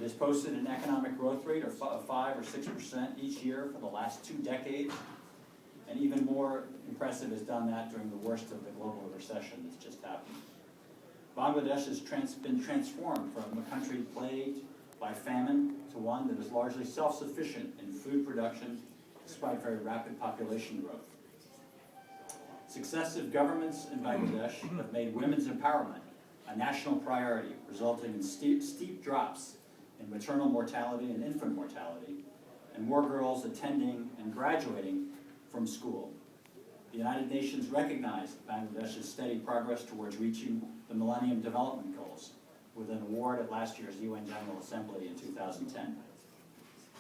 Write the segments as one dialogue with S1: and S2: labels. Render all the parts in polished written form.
S1: It has posted an economic growth rate of 5 or 6% each year for the last 2 decades, and even more impressive, has done that during the worst of the global recession that's just happened. Bangladesh has been transformed from a country plagued by famine to one that is largely self-sufficient in food production despite very rapid population growth. Successive governments in Bangladesh have made women's empowerment a national priority, resulting in steep drops in maternal mortality and infant mortality, and more girls attending and graduating from school. The United Nations recognized Bangladesh's steady progress towards reaching the Millennium Development Goals with an award at last year's UN General Assembly in 2010.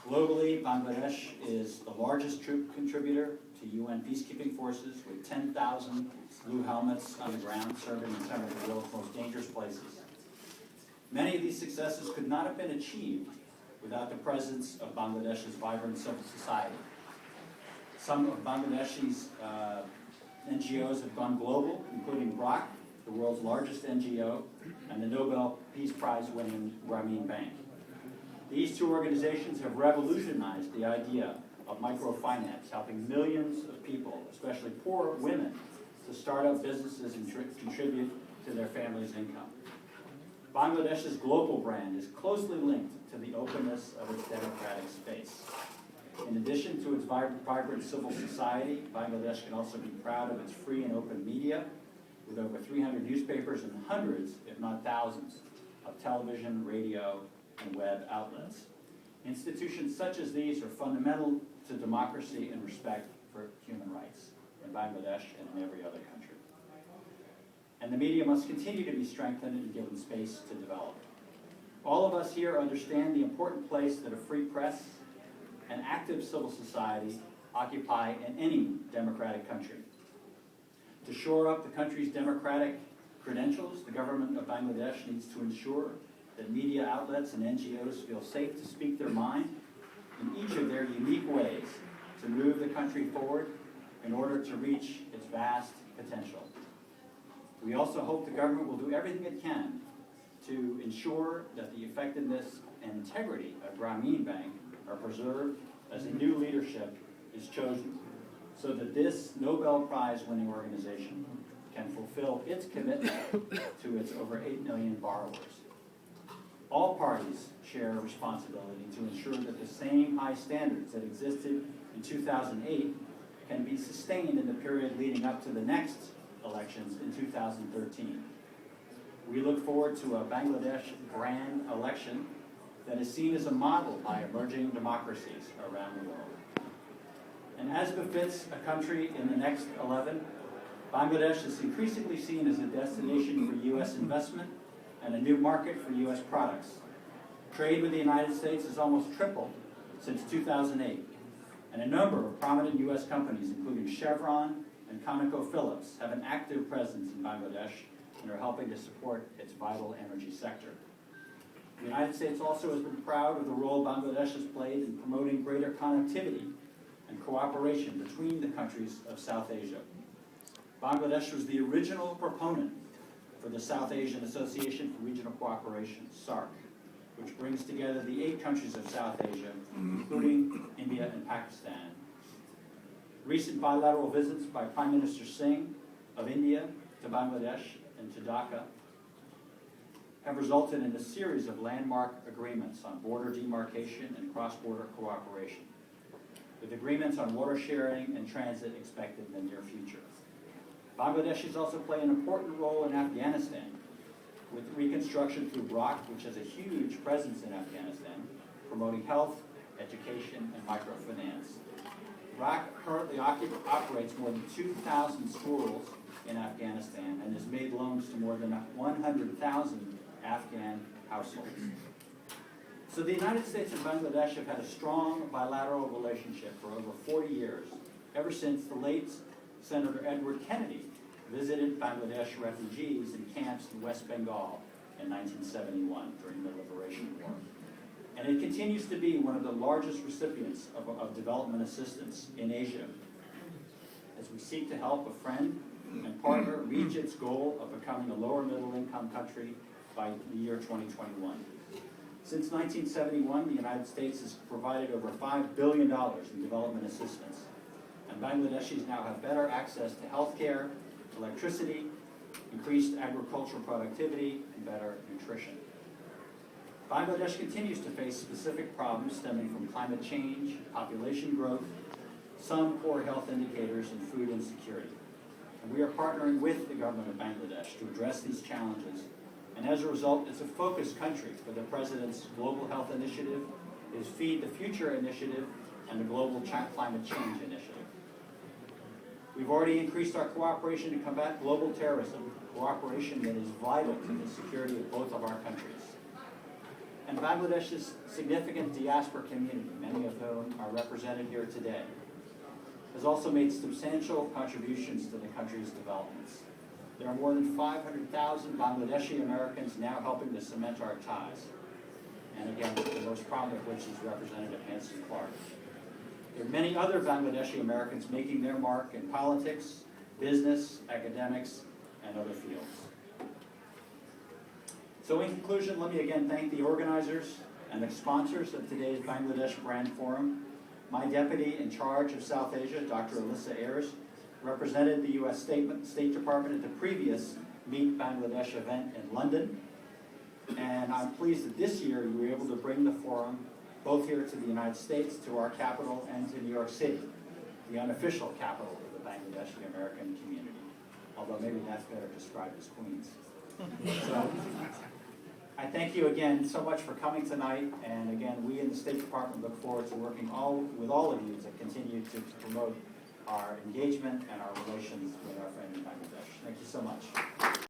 S1: Globally, Bangladesh is the largest troop contributor to UN peacekeeping forces, with 10,000 blue helmets on the ground serving in some of the world's most dangerous places. Many of these successes could not have been achieved without the presence of Bangladesh's vibrant civil society. Some of Bangladesh's NGOs have gone global, including BRAC, the world's largest NGO, and the Nobel Peace Prize winning Grameen Bank. These 2 organizations have revolutionized the idea of microfinance, helping millions of people, especially poor women, to start up businesses and contribute to their family's income. Bangladesh's global brand is closely linked to the openness of its democratic space. In addition to its vibrant civil society, Bangladesh can also be proud of its free and open media, with over 300 newspapers and hundreds, if not thousands, of television, radio, and web outlets. Institutions such as these are fundamental to democracy and respect for human rights in Bangladesh and in every other country. And the media must continue to be strengthened and given space to develop. All of us here understand the important place that a free press and active civil society occupy in any democratic country. To shore up the country's democratic credentials, the government of Bangladesh needs to ensure that media outlets and NGOs feel safe to speak their mind in each of their unique ways to move the country forward in order to reach its vast potential. We also hope the government will do everything it can to ensure that the effectiveness and integrity of Grameen Bank are preserved as a new leadership is chosen, so that this Nobel Prize winning organization can fulfill its commitment to its over 8 million borrowers. All parties share a responsibility to ensure that the same high standards that existed in 2008 can be sustained in the period leading up to the next elections in 2013. We look forward to a Bangladesh grand election that is seen as a model by emerging democracies around the world. And as befits a country in the next 11, Bangladesh is increasingly seen as a destination for U.S. investment and a new market for U.S. products. Trade with the United States has almost tripled since 2008, and a number of prominent U.S. companies, including Chevron and ConocoPhillips, have an active presence in Bangladesh and are helping to support its vital energy sector. The United States also has been proud of the role Bangladesh has played in promoting greater connectivity and cooperation between the countries of South Asia. Bangladesh was the original proponent for the South Asian Association for Regional Cooperation, SAARC, which brings together the 8 countries of South Asia, including India and Pakistan. Recent bilateral visits by Prime Minister Singh of India to Bangladesh and to Dhaka have resulted in a series of landmark agreements on border demarcation and cross-border cooperation, with agreements on water sharing and transit expected in the near future. Bangladesh is also playing an important role in Afghanistan, with reconstruction through BRAC, which has a huge presence in Afghanistan, promoting health, education, and microfinance. BRAC currently operates more than 2,000 schools in Afghanistan and has made loans to more than 100,000 Afghan households. So the United States and Bangladesh have had a strong bilateral relationship for over 40 years, ever since the late Senator Edward Kennedy visited Bangladesh refugees in camps in West Bengal in 1971 during the Liberation War. And it continues to be one of the largest recipients of development assistance in Asia, as we seek to help a friend and partner reach its goal of becoming a lower middle income country by the year 2021. Since 1971, the United States has provided over $5 billion in development assistance, and Bangladeshis now have better access to health care, electricity, increased agricultural productivity, and better nutrition. Bangladesh continues to face specific problems stemming from climate change, population growth, some poor health indicators, and food insecurity. And we are partnering with the government of Bangladesh to address these challenges. And as a result, it's a focus country for the President's Global Health Initiative, his Feed the Future Initiative, and the Global Climate Change Initiative. We've already increased our cooperation to combat global terrorism, cooperation that is vital to the security of both of our countries. And Bangladesh's significant diaspora community, many of whom are represented here today, has also made substantial contributions to the country's developments. There are more than 500,000 Bangladeshi Americans now helping to cement our ties. And again, the most prominent of which is Representative Hanson Clark. There are many other Bangladeshi Americans making their mark in politics, business, academics, and other fields. So in conclusion, let me again thank the organizers and the sponsors of today's Bangladesh Brand Forum. My deputy in charge of South Asia, Dr. Alyssa Ayers, represented the U.S. State Department at the previous Meet Bangladesh event in London. And I'm pleased that this year we were able to bring the forum both here to the United States, to our capital, and to New York City, the unofficial capital of the Bangladeshi American community. Although maybe that's better described as Queens. So I thank you again so much for coming tonight. And again, we in the State Department look forward to working with all of you to continue to promote our engagement and our relations with our friend in Bangladesh. Thank you so much.